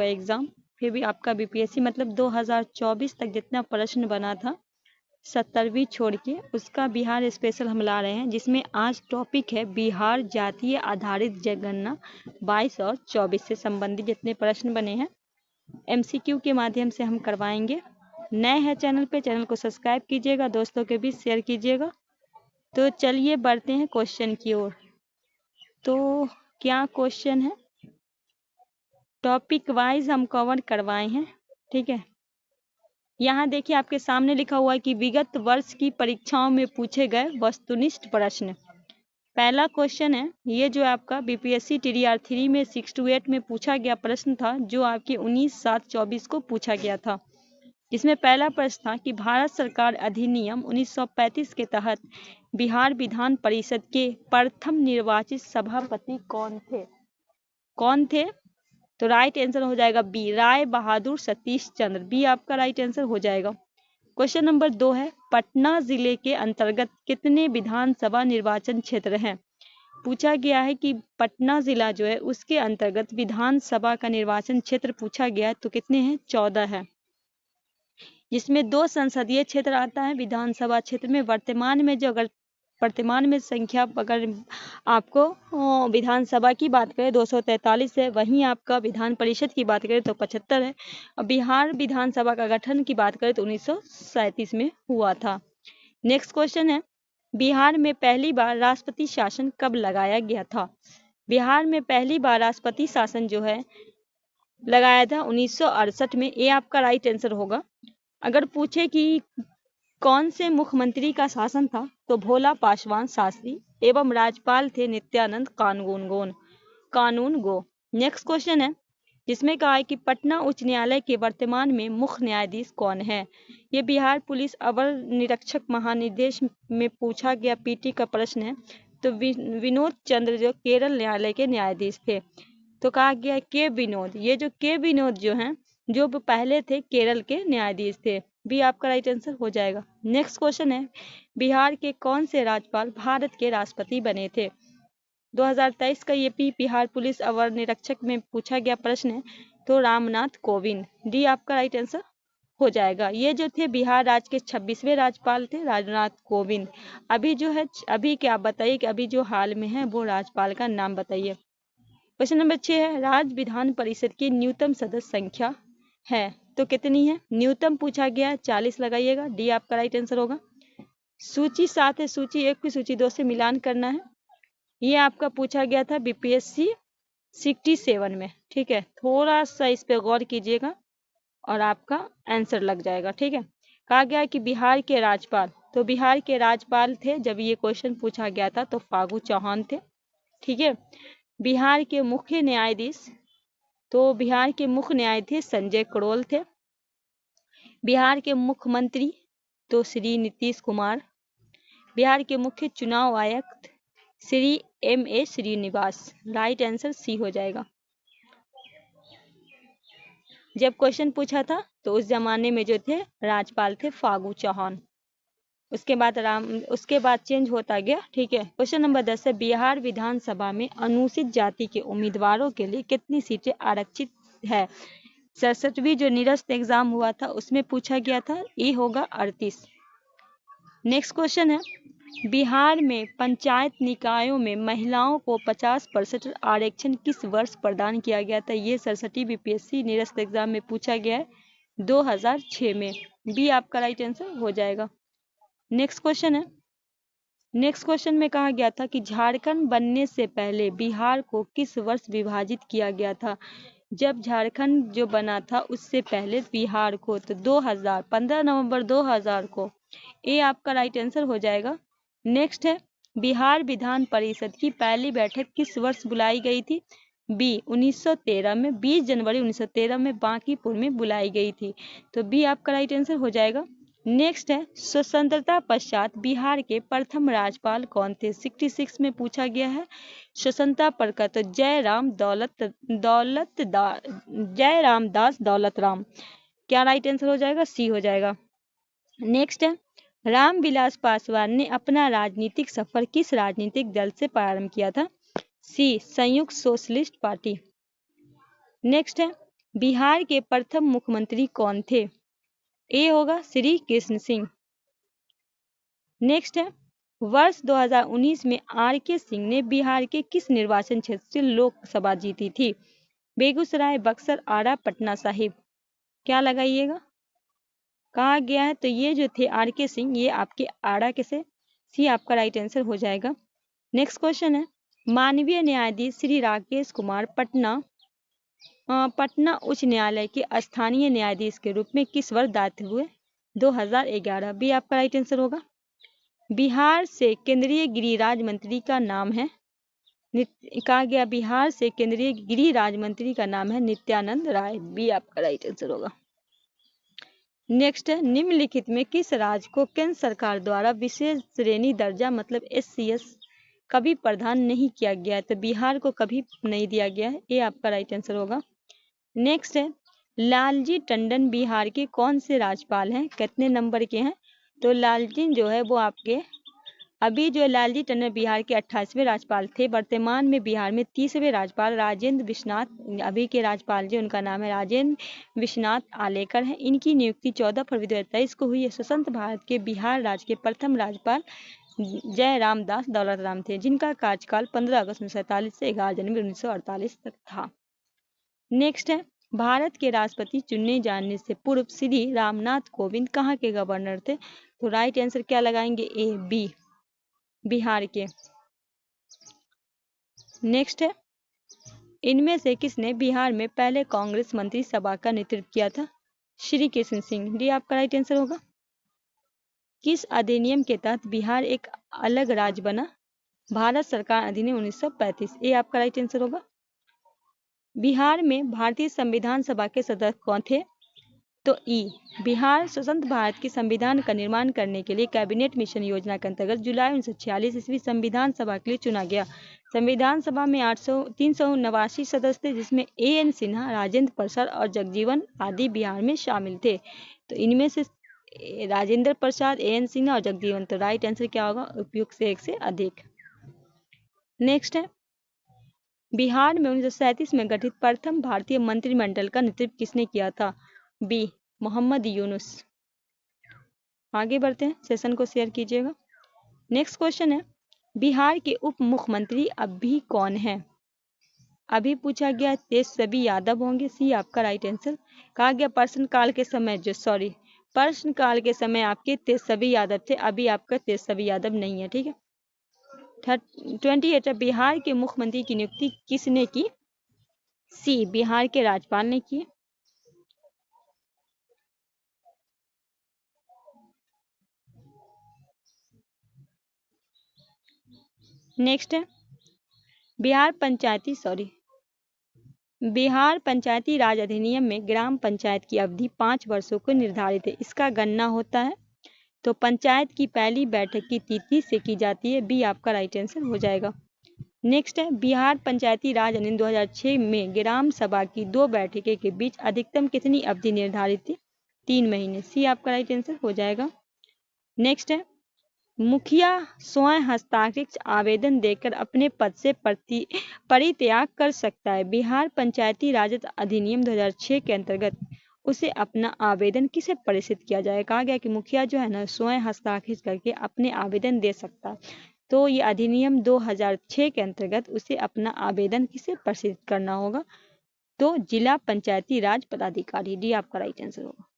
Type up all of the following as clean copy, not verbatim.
Exam, फिर भी आपका बीपीएससी मतलब 2024 तक जितना प्रश्न बना था 70वीं छोड़ के उसका बिहार स्पेशल हम ला रहे हैं, जिसमें आज टॉपिक है बिहार जातीय आधारित जनगणना 22 और 24 से संबंधित जितने प्रश्न बने हैं एमसीक्यू के माध्यम से हम करवाएंगे। नए हैं चैनल पे, चैनल को सब्सक्राइब कीजिएगा, दोस्तों के बीच शेयर कीजिएगा। तो चलिए बढ़ते हैं क्वेश्चन की ओर। तो क्या क्वेश्चन है, टॉपिक वाइज हम कवर करवाए हैं, ठीक है। यहाँ देखिए आपके सामने लिखा हुआ है कि विगत वर्ष की परीक्षाओं में पूछे गए वस्तुनिष्ठ प्रश्न। पहला क्वेश्चन है, ये जो आपका बीपीएससी टीडीआर 3 में 6 to 8 में पूछा गया प्रश्न था, जो आपके 19/7/24 को पूछा गया था। जिसमें पहला प्रश्न था कि भारत सरकार अधिनियम 1935 के तहत बिहार विधान परिषद के प्रथम निर्वाचित सभापति कौन थे? कौन थे? तो राइट आंसर हो जाएगा बी, राय बहादुर सतीश चंद्र। बी आपका राइट आंसर हो जाएगा। क्वेश्चन नंबर 2 है, पटना जिले के अंतर्गत कितने विधानसभा निर्वाचन क्षेत्र हैं? पूछा गया है कि पटना जिला जो है उसके अंतर्गत विधानसभा का निर्वाचन क्षेत्र पूछा गया है, तो कितने हैं? 14 है, जिसमें 2 संसदीय क्षेत्र आता है विधानसभा क्षेत्र में। वर्तमान में जो अगर वर्तमान में संख्या अगर आपको विधानसभा की बात करें 243 है, वहीं आपका विधान परिषद की बात करें तो 75 है। और बिहार विधानसभा का गठन की बात करें तो 1937 में हुआ था। नेक्स्ट क्वेश्चन है, बिहार में पहली बार राष्ट्रपति शासन कब लगाया गया था? बिहार में पहली बार राष्ट्रपति शासन जो है लगाया था 1968 में। ये आपका राइट आंसर होगा। अगर पूछे कि कौन से मुख्यमंत्री का शासन था, तो भोला पासवान शास्त्री एवं राज्यपाल थे नित्यानंद कानूनगो। नेक्स्ट क्वेश्चन है, जिसमें कहा है कि पटना उच्च न्यायालय के वर्तमान में मुख्य न्यायाधीश कौन है? ये बिहार पुलिस अवर निरीक्षक महानिदेश में पूछा गया पीटी का प्रश्न है। तो विनोद चंद्र जो केरल न्यायालय के न्यायाधीश थे, तो कहा गया के विनोद। ये जो के विनोद जो हैं, जो पहले थे केरल के न्यायाधीश थे। भी आपका राइट आंसर हो जाएगा। नेक्स्ट क्वेश्चन है, बिहार के कौन से राज्यपाल भारत के राष्ट्रपति बने थे? 2023 का ये बिहार पुलिस अवर निरीक्षक में पूछा गया प्रश्न है, तो रामनाथ कोविंद। डी आपका राइट आंसर हो जाएगा। ये जो थे बिहार राज्य के 26वें राज्यपाल थे रामनाथ कोविंद। अभी जो है, अभी क्या बताइए कि अभी जो हाल में है वो राज्यपाल का नाम बताइए। क्वेश्चन नंबर 6 है, राज्य विधान परिषद की न्यूनतम सदस्य संख्या है तो कितनी है? न्यूनतम पूछा गया, 40 लगाइएगा। डी आपका राइट आंसर होगा। सूची 7 है, सूची 1 की सूची 2 से मिलान करना है। ये आपका पूछा गया था बीपीएससी 67 में, ठीक है। थोड़ा सा इस पे गौर कीजिएगा और आपका आंसर लग जाएगा, ठीक है। कहा गया कि बिहार के राज्यपाल, तो बिहार के राज्यपाल थे जब ये क्वेश्चन पूछा गया था तो फागू चौहान थे, ठीक है। बिहार के मुख्य न्यायाधीश, तो बिहार के मुख्य न्यायाधीश संजय करोल थे। बिहार के मुख्यमंत्री तो श्री नीतीश कुमार। बिहार के मुख्य चुनाव आयुक्त Shri M.A. Srinivas. Right answer C हो जाएगा। जब क्वेश्चन पूछा था तो उस जमाने में जो थे राज्यपाल थे फागू चौहान। उसके बाद चेंज होता गया, ठीक है। क्वेश्चन नंबर 10 है, बिहार विधानसभा में अनुसूचित जाति के उम्मीदवारों के लिए कितनी सीटें आरक्षित है? 67वीं जो निरस्त एग्जाम हुआ था उसमें पूछा गया था, ये होगा 38। नेक्स्ट क्वेश्चन है, बिहार में पंचायत निकायों में महिलाओं को 50% आरक्षण किस वर्ष प्रदान किया गया था? ये 67 बीपीएससी निरस्त एग्जाम में पूछा गया है 2006 में। बी आपका राइट आंसर हो जाएगा। नेक्स्ट क्वेश्चन है, नेक्स्ट क्वेश्चन में कहा गया था कि झारखंड बनने से पहले बिहार को किस वर्ष विभाजित किया गया था? जब झारखंड जो बना था उससे पहले बिहार को तो 2000 15 नवंबर 2000 को। ये आपका राइट आंसर हो जाएगा। नेक्स्ट है, बिहार विधान परिषद की पहली बैठक किस वर्ष बुलाई गई थी? बी 1913 में, 20 जनवरी 1913 में बांकीपुर में बुलाई गई थी। तो बी आपका राइट आंसर हो जाएगा। नेक्स्ट है, स्वतंत्रता पश्चात बिहार के प्रथम राज्यपाल कौन थे? 66 में पूछा गया है स्वतंत्रता पर का, तो जयराम दास दौलत राम। क्या राइट आंसर हो जाएगा? सी हो जाएगा। नेक्स्ट है, रामविलास पासवान ने अपना राजनीतिक सफर किस राजनीतिक दल से प्रारंभ किया था? सी संयुक्त सोशलिस्ट पार्टी। नेक्स्ट है, बिहार के प्रथम मुख्यमंत्री कौन थे? ए होगा श्री कृष्ण सिंह। नेक्स्ट है, वर्ष 2019 में आर के सिंह ने बिहार के किस निर्वाचन क्षेत्र से लोकसभा जीती थी? बेगूसराय, बक्सर, आरा, पटना साहिब। क्या लगाइएगा? कहा गया है तो ये जो थे आर के सिंह, ये आपके आरा के से सी आपका राइट आंसर हो जाएगा। नेक्स्ट क्वेश्चन है, माननीय न्यायाधीश श्री राकेश कुमार पटना उच्च न्यायालय के स्थानीय न्यायाधीश के रूप में किस वर्ष दायित्व हुए? 2011 भी आपका राइट आंसर होगा। बिहार से केंद्रीय गृह राज्य मंत्री का नाम है, कहा गया बिहार से केंद्रीय गृह राज्य मंत्री का नाम है नित्यानंद राय, भी आपका राइट आंसर होगा। नेक्स्ट है, निम्नलिखित में किस राज्य को केंद्र सरकार द्वारा विशेष श्रेणी दर्जा मतलब SCS कभी प्रदान नहीं किया गया है? तो बिहार को कभी नहीं दिया गया है, ये आपका राइट आंसर होगा। नेक्स्ट है, लालजी टंडन बिहार के कौन से राज्यपाल हैं? कितने नंबर के हैं? तो लालजी जो है वो आपके अभी जो लालजी टंडन बिहार के 28वें राज्यपाल थे। वर्तमान में बिहार में 30वें राज्यपाल राजेंद्र विश्वनाथ, अभी के राज्यपाल जो उनका नाम है राजेंद्र विश्वनाथ आलेकर है। इनकी नियुक्ति 14 फरवरी 2023 को हुई है। स्वतंत्र भारत के बिहार राज्य के प्रथम राज्यपाल जयराम दास दौलत राम थे, जिनका कार्यकाल 15 अगस्त 1947 से 11 जनवरी 1948 तक था। नेक्स्ट है, भारत के राष्ट्रपति चुने जाने से पूर्व श्री रामनाथ कोविंद कहाँ के गवर्नर थे? तो राइट आंसर क्या लगाएंगे? ए बी, बिहार के। नेक्स्ट है, इनमें से किसने बिहार में पहले कांग्रेस मंत्री सभा का नेतृत्व किया था? श्री कृष्ण सिंह, डी आपका राइट आंसर होगा। किस अधिनियम के तहत बिहार एक अलग राज्य बना? भारत सरकार अधिनियम 1935, ये आपका राइट आंसर होगा। बिहार में भारतीय संविधान सभा के सदस्य कौन थे? तो ई, बिहार स्वतंत्र भारत के संविधान का निर्माण करने के लिए कैबिनेट मिशन योजना के अंतर्गत जुलाई 1946 ईस्वी संविधान सभा के लिए चुना गया। संविधान सभा में 389 सदस्य थे, जिसमें AN सिन्हा, राजेंद्र प्रसाद और जगजीवन आदि बिहार में शामिल थे। तो इनमें से राजेंद्र प्रसाद, AN सिन्हा और जगजीवन, तो राइट आंसर क्या होगा? उपयुक्त से एक से अधिक। नेक्स्ट है, बिहार में 1937 में गठित प्रथम भारतीय मंत्रिमंडल का नेतृत्व किसने किया था? बी, मोहम्मद यूनुस। आगे बढ़ते हैं, सेशन को शेयर कीजिएगा। नेक्स्ट क्वेश्चन है, बिहार के उप मुख्यमंत्री अभी कौन है? अभी पूछा गया तेजस्वी यादव होंगे, सी आपका राइट आंसर। कहा गया प्रश्नकाल के समय आपके तेजस्वी यादव थे, अभी आपका तेजस्वी यादव नहीं है, ठीक है। 28 बिहार के मुख्यमंत्री की नियुक्ति किसने की? सी, बिहार के राज्यपाल ने की। नेक्स्ट है, बिहार पंचायती राज अधिनियम में ग्राम पंचायत की अवधि 5 वर्षों को निर्धारित है। इसका गणना होता है तो पंचायत की पहली बैठक की तिथि से की जाती है, बी आपका राइट आंसर हो जाएगा। नेक्स्ट है, बिहार पंचायती राज अधिनियम 2006 में ग्राम सभा की 2 बैठकों के बीच अधिकतम कितनी अवधि निर्धारित थी? 3 महीने, सी आपका राइट आंसर हो जाएगा। नेक्स्ट है, मुखिया स्वयं हस्ताक्षरित आवेदन देकर अपने पद से परित्याग कर सकता है। बिहार पंचायती राज अधिनियम 2006 के अंतर्गत उसे अपना आवेदन किसे प्रेषित किया जाए? कहा गया कि मुखिया जो है ना स्वयं हस्ताक्षरित करके अपने आवेदन दे सकता है। तो ये अधिनियम 2006 के अंतर्गत उसे अपना आवेदन किसे प्रेषित करना होगा? तो जिला पंचायती राज पदाधिकारी, डी आपका राइट आंसर होगा।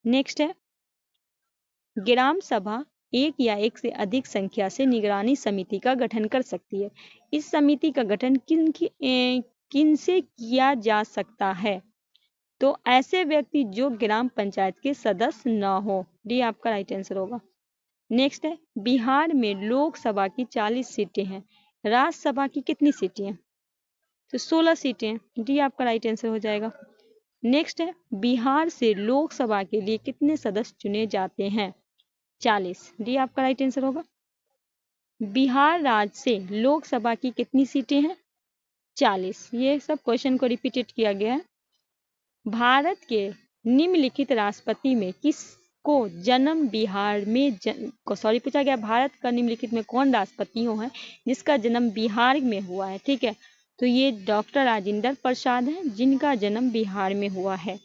नेक्स्ट है, ग्राम सभा एक या एक से अधिक संख्या से निगरानी समिति का गठन कर सकती है। इस समिति का गठन किनसे किया जा सकता है? तो ऐसे व्यक्ति जो ग्राम पंचायत के सदस्य न हो, डी आपका राइट आंसर होगा। नेक्स्ट है, बिहार में लोकसभा की 40 सीटें हैं, राज्यसभा की कितनी सीटें हैं? तो 16 सीटें हैं, डी आपका राइट आंसर हो जाएगा। नेक्स्ट है, बिहार से लोकसभा के लिए कितने सदस्य चुने जाते हैं? 40, डी आपका राइट आंसर होगा। बिहार राज्य से लोकसभा की कितनी सीटें हैं? 40। ये सब क्वेश्चन को रिपीटेड किया गया है। भारत के निम्नलिखित राष्ट्रपति में किसको जन्म बिहार में पूछा गया भारत का निम्नलिखित में कौन राष्ट्रपति है जिसका जन्म बिहार में हुआ है, ठीक है। तो ये डॉक्टर राजेंद्र प्रसाद हैं, जिनका जन्म बिहार में हुआ है।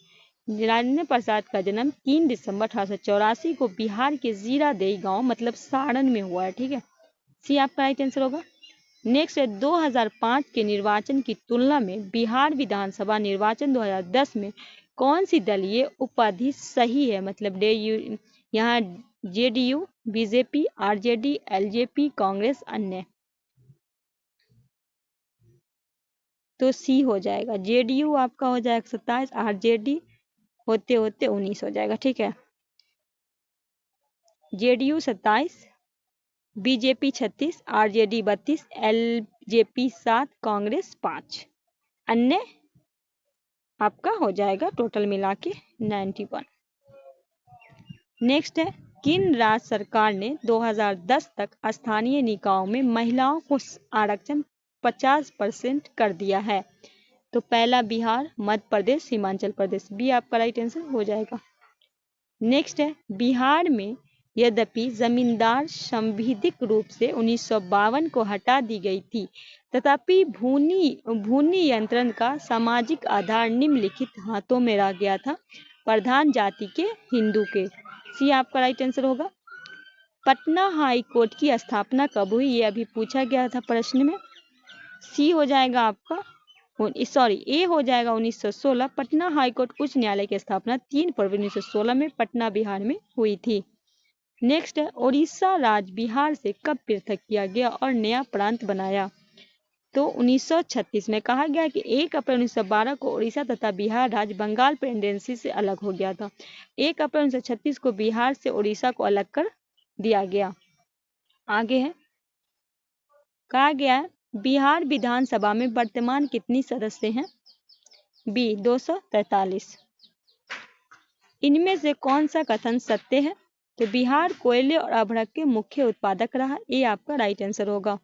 राजेंद्र प्रसाद का जन्म 3 दिसंबर 1884 को बिहार के जीरादेई गांव मतलब सारण में हुआ है। ठीक है, सी आपका राइट आंसर होगा। नेक्स्ट है 2005 के निर्वाचन की तुलना में बिहार विधानसभा निर्वाचन 2010 में कौन सी दलीय उपाधि सही है, मतलब यहाँ JDU, BJP, RJD, LJP, Congress, अन्य। तो सी हो जाएगा, जेडीयू आपका हो जाएगा 27, आरजेडी होते होते 19 हो जाएगा। ठीक है, JDU 27, BJP 36, RJD 32, LJP 7, Congress 5, अन्य आपका हो जाएगा टोटल मिला के 91। नेक्स्ट है किन राज्य सरकार ने 2010 तक स्थानीय निकायों में महिलाओं को आरक्षण 50% कर दिया है। तो पहला बिहार, मध्य प्रदेश, हिमाचल प्रदेश, बी आपका राइट आंसर हो जाएगा। नेक्स्ट है बिहार में यद्यपि जमींदार संविधिक रूप से 1952 को हटा दी गई थी, तथापि भूमि यंत्रण का सामाजिक आधार निम्नलिखित हाथों में रह गया था, प्रधान जाति के हिंदू के। सी आपका राइट आंसर होगा। पटना हाई कोर्ट की स्थापना कब हुई, ये अभी पूछा गया था प्रश्न में। सी हो जाएगा आपका, सॉरी ए हो जाएगा 1916। पटना हाईकोर्ट उच्च न्यायालय की स्थापना 3 फरवरी 1916 में पटना बिहार में हुई थी। नेक्स्ट है उड़ीसा राज्य बिहार से कब पृथक किया गया और नया प्रांत बनाया। तो 1936 में कहा गया कि 1 अप्रैल 1912 को उड़ीसा तथा बिहार राज्य बंगाल प्रेसिडेंसी से अलग हो गया था। 1 अप्रैल 1936 को बिहार से उड़ीसा को अलग कर दिया गया। आगे है कहा गया है बिहार विधानसभा में वर्तमान कितनी सदस्य हैं। बी 243। इनमें से कौन सा कथन सत्य है। तो बिहार कोयले और अभ्रक के मुख्य उत्पादक रहा, ये आपका राइट आंसर होगा।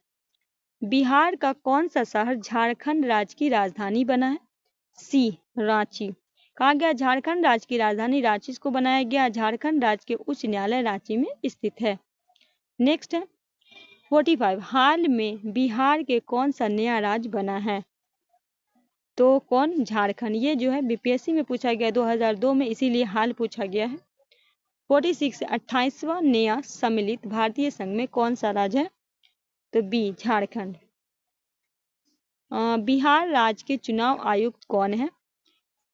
बिहार का कौन सा शहर झारखंड राज्य की राजधानी बना है। सी रांची। कहा गया झारखंड राज्य की राजधानी रांची को बनाया गया। झारखंड राज्य के उच्च न्यायालय रांची में स्थित है। नेक्स्ट है 45 हाल में बिहार के कौन सा नया राज्य बना है। तो कौन, झारखंड। ये जो है बीपीएससी में पूछा गया 2002 में, इसीलिए हाल पूछा गया है। 46 28वां नया सम्मिलित भारतीय संघ में कौन सा राज्य है। तो बी झारखंड। बिहार राज्य के चुनाव आयुक्त कौन है।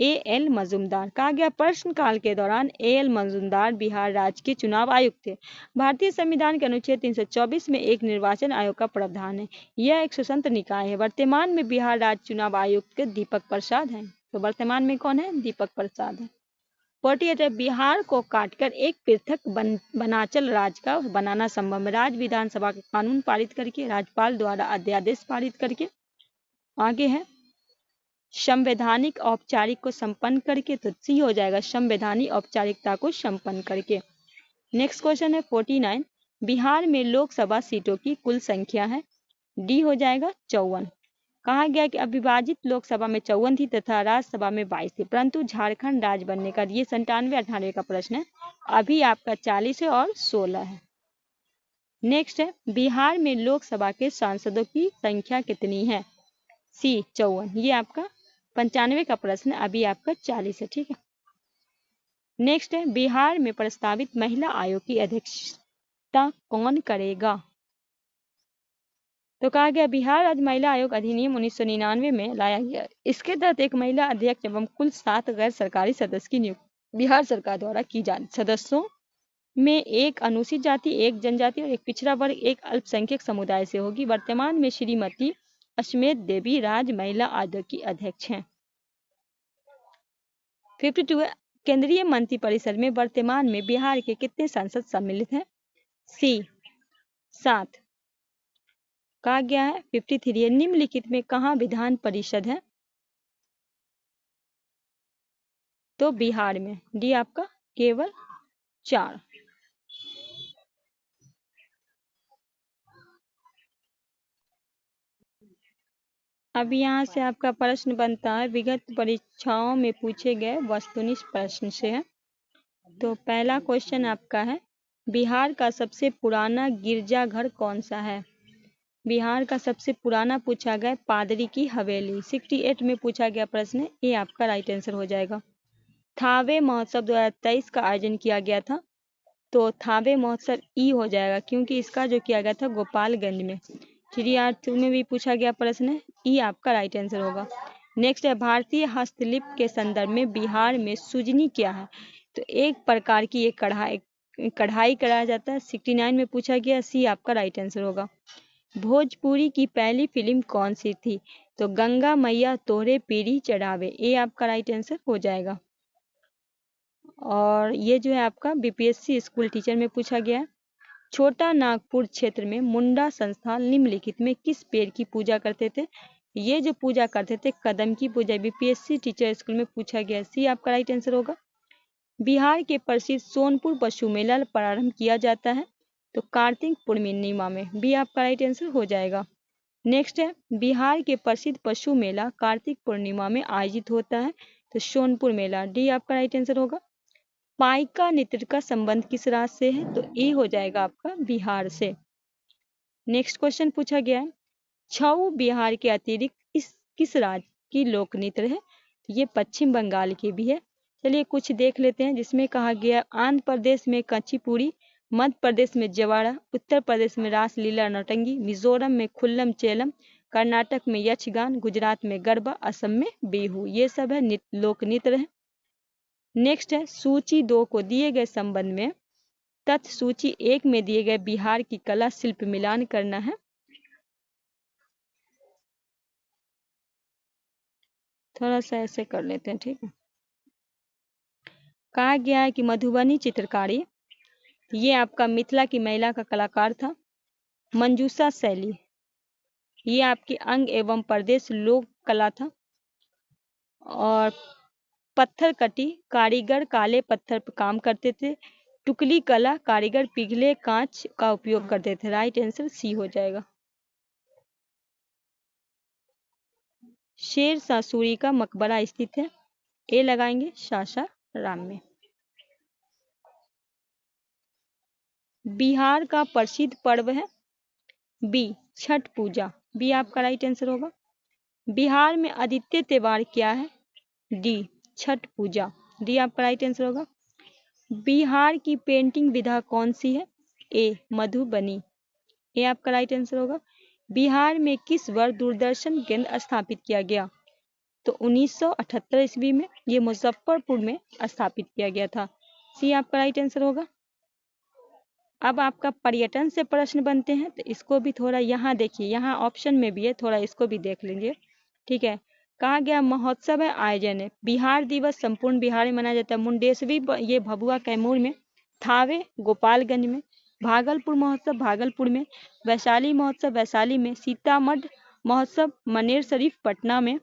एएल मजूमदार। कहा गया प्रश्नकाल के दौरान एएल मजूमदार बिहार राज्य के चुनाव आयुक्त थे। भारतीय संविधान के अनुच्छेद 324 में एक निर्वाचन आयोग का प्रावधान है। यह एक स्वतंत्र निकाय है। वर्तमान में बिहार राज्य चुनाव आयुक्त दीपक प्रसाद हैं। तो वर्तमान में कौन है, दीपक प्रसाद है। 48 है बिहार को काटकर एक पृथक बनाचल राज्य का बनाना संभव है। राज्य विधानसभा का कानून पारित करके, राज्यपाल द्वारा अध्यादेश पारित करके। आगे है संवैधानिक औपचारिक को संपन्न करके। तो सी हो जाएगा संवैधानिक औपचारिकता को संपन्न करके। नेक्स्ट क्वेश्चन है 49 बिहार में लोकसभा सीटों की कुल संख्या है। डी हो जाएगा 54। कहा गया कि अविभाजित लोकसभा में 54 थी तथा राज्यसभा में 22 थी, परंतु झारखंड राज्य बनने का ये 97-98 का प्रश्न है। अभी आपका 40 है और 16 है। नेक्स्ट है बिहार में लोकसभा के सांसदों की संख्या कितनी है। सी 54। ये आपका 95 का प्रश्न है, अभी आपका 40 है। ठीक है। नेक्स्ट है बिहार में प्रस्तावित महिला आयोग की अध्यक्षता कौन करेगा। तो कहा गया बिहार राज्य महिला आयोग अधिनियम 1999 में लाया गया। इसके तहत एक महिला अध्यक्ष एवं कुल 7 गैर सरकारी सदस्य की नियुक्ति बिहार सरकार द्वारा की जाती। सदस्यों में एक अनुसूचित जाति, एक जनजाति और एक पिछड़ा वर्ग, एक अल्पसंख्यक समुदाय से होगी। वर्तमान में श्रीमती अश्मेध देवी राज्य महिला आयोग की अध्यक्ष हैं। 52 केंद्रीय मंत्रिपरिषद में वर्तमान में बिहार के कितने सांसद सम्मिलित हैं। सी 7। कहा गया है 53 निम्नलिखित में कहाँ विधान परिषद है। तो बिहार में। डी आपका केवल 4। अब यहाँ से आपका प्रश्न बनता है विगत परीक्षाओं में पूछे गए वस्तुनिष्ठ प्रश्न से है। तो पहला क्वेश्चन आपका है बिहार का सबसे पुराना गिरजाघर कौन सा है। बिहार का सबसे पुराना पूछा गया पादरी की हवेली। 68 में पूछा गया प्रश्न है, ये आपका राइट आंसर हो जाएगा। थावे महोत्सव 2023 का आयोजन किया गया था, तो थावे महोत्सव ई हो जाएगा क्योंकि इसका जो किया गया था गोपालगंज में। 3R2 में भी पूछा गया प्रश्न है, ई आपका राइट आंसर होगा। नेक्स्ट है, भारतीय हस्तलिपि के संदर्भ में बिहार में सुजनी क्या है? तो एक प्रकार की एक कढ़ाई कराया जाता है। 69 में पूछा गया, सी आपका राइट आंसर होगा। भोजपुरी की पहली फिल्म कौन सी थी? तो गंगा मैया तोहरे पीरी चढ़ावे, ये आपका राइट आंसर हो जाएगा। और ये जो है आपका बीपीएससी स्कूल टीचर में पूछा गया है। छोटा नागपुर क्षेत्र में मुंडा संस्थान निम्नलिखित में किस पेड़ की पूजा करते थे? ये जो पूजा करते थे कदम की पूजा, बीपीएससी टीचर स्कूल में पूछा गया। सी आपका राइट आंसर होगा। बिहार के प्रसिद्ध सोनपुर पशु मेला प्रारंभ किया जाता है, तो कार्तिक पूर्णिमा में, बी आपका राइट आंसर हो जाएगा। नेक्स्ट है, बिहार के प्रसिद्ध पशु मेला कार्तिक पूर्णिमा में आयोजित होता है, तो सोनपुर मेला, डी आपका राइट आंसर होगा। पाइका नृत्य का संबंध किस राज्य से है? तो ए हो जाएगा आपका बिहार से। नेक्स्ट क्वेश्चन पूछा गया है, छऊ बिहार के अतिरिक्त किस राज्य की लोक नृत्य है? ये पश्चिम बंगाल की भी है। चलिए कुछ देख लेते हैं, जिसमें कहा गया आंध्र प्रदेश में कचिपुड़ी, मध्य प्रदेश में जवाड़ा, उत्तर प्रदेश में रासलीला नौटंगी, मिजोरम में खुल्लम चेलम, कर्नाटक में यक्षगान, गुजरात में गरबा, असम में बिहू। ये सब है लोक नृत्य है। नेक्स्ट है, सूची 2 को दिए गए संबंध में तथ्य सूची 1 में दिए गए बिहार की कला शिल्प मिलान करना है। थोड़ा सा ऐसे कर लेते हैं, ठीक है। कहा गया है कि मधुबनी चित्रकारी, ये आपका मिथिला की महिला का कलाकार था। मंजूषा शैली, ये आपकी अंग एवं प्रदेश लोक कला था। और पत्थर कटी, कारीगर काले पत्थर पर काम करते थे। टुकली कला, कारीगर पिघले कांच का उपयोग करते थे। राइट आंसर सी हो जाएगा। शेर शाह सूरी का मकबरा स्थित है, ए लगाएंगे सासाराम में। बिहार का प्रसिद्ध पर्व है, बी छठ पूजा, बी आपका राइट आंसर होगा। बिहार में आदित्य त्योहार क्या है? डी छठ पूजा, डी आपका राइट आंसर होगा। बिहार की पेंटिंग विधा कौन सी है? ए मधुबनी, ए आपका राइट आंसर होगा। बिहार में किस वर्ष दूरदर्शन केंद्र स्थापित किया गया? तो 1978 ईस्वी में, ये मुजफ्फरपुर में स्थापित किया गया था। सी आपका राइट आंसर होगा। अब आपका पर्यटन से प्रश्न बनते हैं, तो इसको भी थोड़ा यहाँ देखिए, यहाँ ऑप्शन में भी है, थोड़ा इसको भी देख लीजिए, ठीक है। कहा गया महोत्सव है, आयोजन है। बिहार दिवस संपूर्ण बिहार में मनाया जाता है। मुंडेसरी ये भभुआ कैमूर में, थावे गोपालगंज में, भागलपुर महोत्सव भागलपुर में, वैशाली महोत्सव वैशाली में, सीतामढ़ महोत्सव मनेर शरीफ पटना में,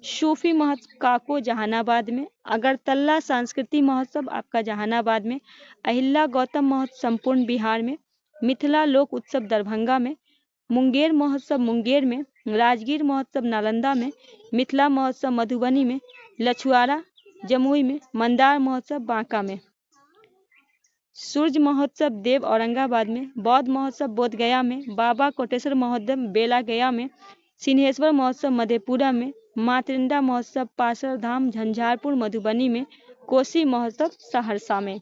सूफी महोत्सव काको जहानाबाद में, अगरतला सांस्कृतिक महोत्सव आपका जहानाबाद में, अहिल्या गौतम महोत्सव संपूर्ण बिहार में, मिथिला लोक उत्सव दरभंगा में, मुंगेर महोत्सव मुंगेर में, राजगीर महोत्सव नालंदा में, मिथिला महोत्सव मधुबनी में, लछुआरा जमुई में, मंदार महोत्सव बांका में, सूर्य महोत्सव देव औरंगाबाद में, बौद्ध महोत्सव बोध गया में, बाबा कोटेश्वर महोत्सव बेला गया में, सिंहेश्वर महोत्सव मधेपुरा में, मातृंदा महोत्सव पासरधाम झंझारपुर मधुबनी में, कोसी महोत्सव सहरसा में।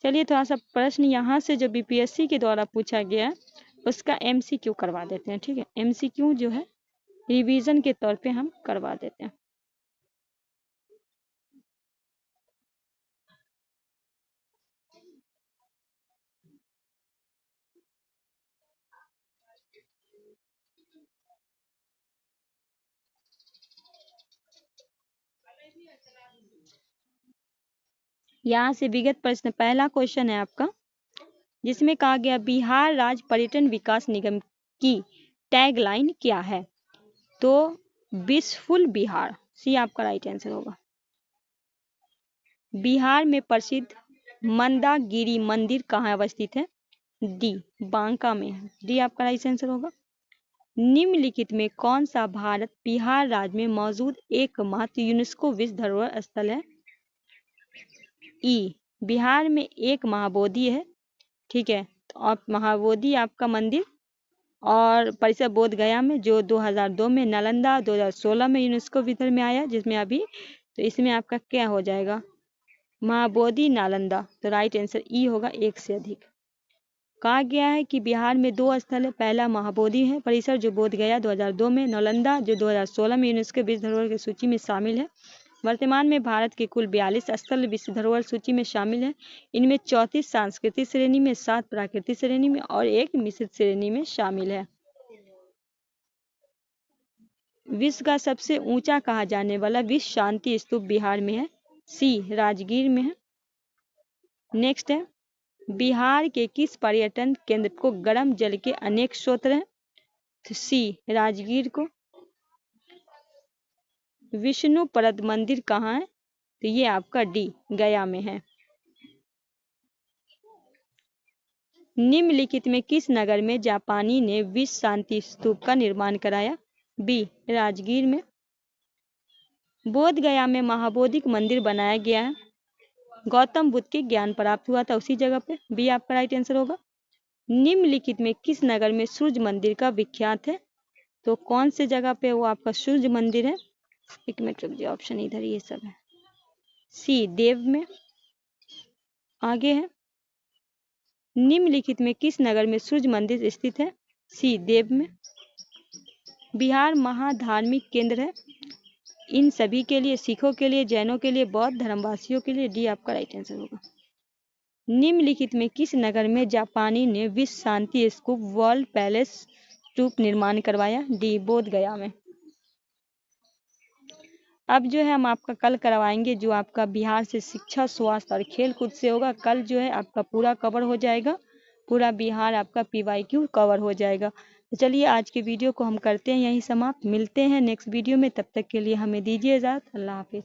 चलिए थोड़ा सा प्रश्न यहाँ से जो बीपीएससी के द्वारा पूछा गया है उसका एमसीक्यू करवा देते हैं, ठीक है। एमसीक्यू जो है रिवीजन के तौर पे हम करवा देते हैं। यहाँ से विगत प्रश्न, पहला क्वेश्चन है आपका, जिसमें कहा गया बिहार राज्य पर्यटन विकास निगम की टैगलाइन क्या है? तो विशफुल बिहार, सी आपका राइट आंसर होगा। बिहार में प्रसिद्ध मंदागिरी मंदिर कहाँ अवस्थित है? डी बांका में, डी आपका राइट आंसर होगा। निम्नलिखित में कौन सा भारत बिहार राज्य में मौजूद एकमात्र यूनेस्को विश्व धरोहर स्थल है? ई बिहार में एक महाबोधि है, ठीक है। तो आप महाबोधि आपका मंदिर और परिसर बोध गया में जो 2002 में, नालंदा 2016 में यूनेस्को विधर में आया जिसमें अभी, तो इसमें आपका क्या हो जाएगा, महाबोधि नालंदा। तो राइट आंसर ई होगा, एक से अधिक। कहा गया है कि बिहार में 2 स्थल है, पहला महाबोधि है परिसर जो बोध गया 2002 में, नालंदा जो 2016 में यूनेस्को विश्व धरोहर की सूची में शामिल है। वर्तमान में भारत के कुल 42 स्थल विश्व धरोहर सूची में शामिल है। इनमें 34 सांस्कृतिक श्रेणी में, 7 प्राकृतिक श्रेणी में और 1 मिश्रित श्रेणी में शामिल है। विश्व का सबसे ऊंचा कहा जाने वाला विश्व शांति स्तूप बिहार में है, सी राजगीर में है। नेक्स्ट है, बिहार के किस पर्यटन केंद्र को गर्म जल के अनेक स्रोत हैं, तो सी राजगीर को। विष्णुपद मंदिर कहाँ है, तो ये आपका डी गया में है। निम्नलिखित में किस नगर में जापानी ने विश्व शांति स्तूप का निर्माण कराया, बी राजगीर में। बोध गया में महाबोधिक मंदिर बनाया गया है, गौतम बुद्ध के ज्ञान प्राप्त हुआ था उसी जगह पे, बी आपका राइट आंसर होगा। निम्नलिखित में किस नगर में सूर्य मंदिर का विख्यात है, तो कौन से जगह पे वो आपका सूर्य मंदिर है, एक मिनट रुक जाइए, ऑप्शन इधर ये सब है, सी देव में। आगे है, निम्नलिखित में किस नगर में सूर्य मंदिर स्थित है, सी देव में। बिहार महाधार्मिक केंद्र है, इन सभी के लिए, सिखों के लिए, जैनों के लिए, बौद्ध धर्मवासियों के लिए, डी आपका राइट आंसर होगा। निम्नलिखित में किस नगर में जापानी ने विश्व शांति स्तूप वर्ल्ड पैलेस स्तूप निर्माण करवाया, डी बोध गया में। अब जो है हम आपका कल करवाएंगे जो आपका बिहार से शिक्षा, स्वास्थ्य और खेल कूद से होगा। कल जो है आपका पूरा कवर हो जाएगा, पूरा बिहार आपका PYQ कवर हो जाएगा। तो चलिए आज के वीडियो को हम करते हैं यहीं समाप्त, मिलते हैं नेक्स्ट वीडियो में, तब तक के लिए हमें दीजिए इजाज़त, अल्लाह हाफिज़।